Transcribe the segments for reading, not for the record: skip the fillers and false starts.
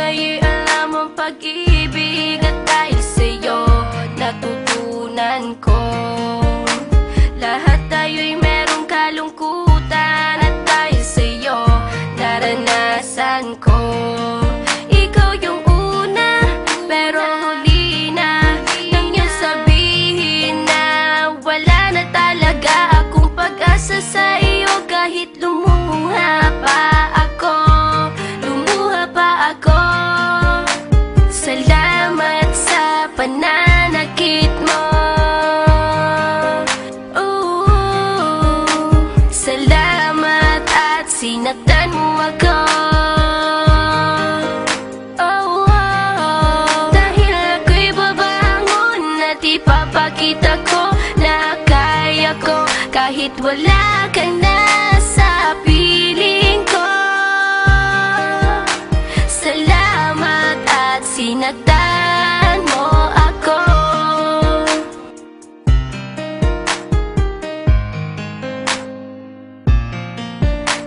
Sa'yo'y alam ang pag-ibig at dahil sa'yo natutunan ko. Lahat tayo'y merong kalungkutan at dahil sa'yo naranasan ko. Ikaw yung una pero huli na, nang iyong sabihin na wala na talaga akong pag-asa sa iyo. Kahit lumuha pa ako, salamat sa pananakit mo. Salamat at sinaktan mo ako. Dahil ako'y babangon at ipapakita ko na kaya ko kahit wala ka na sa piling ko. Salamat at sinaktan mo ako.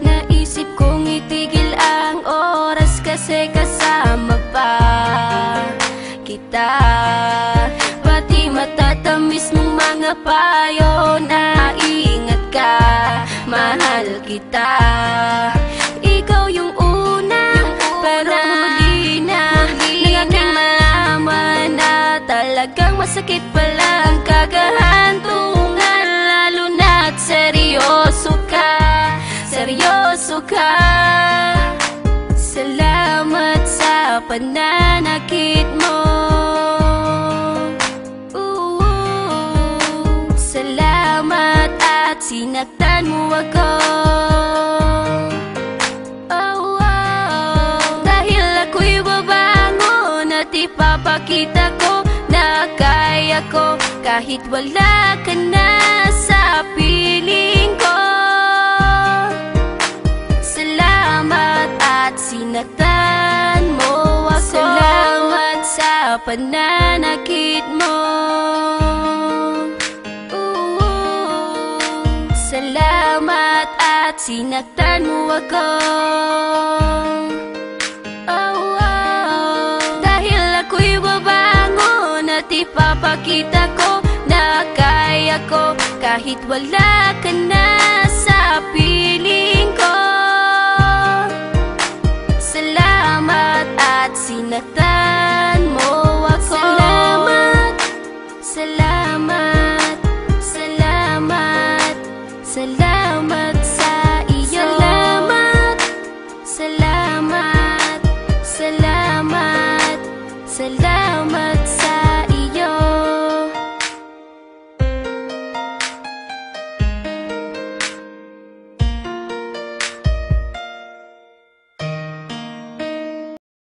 Naisip kong itigil ang oras kasi kasama pa kita. Pati matatamis mong mga payo na ingat ka, mahal kita. Ikaw yung una pero huli na, nang aking malaman na talagang masakit pala ang kagahantungan. Lalo na't seryoso ka, seryoso ka. Salamat sa pananakit mo. Salamat at sinaktan mo ako. Dahil ako'y babangon at ipapakita ko na kaya ko kahit wala ka na sa piling ko. Salamat at sinaktan mo ako. Salamat sa pananakit mo. Salamat at sinaktan mo ako. Dahil ako'y babangon at ipapakita ko na kaya ko kahit wala ka na sa piling ko. Salamat at sinaktan mo ako. Salamat, salamat.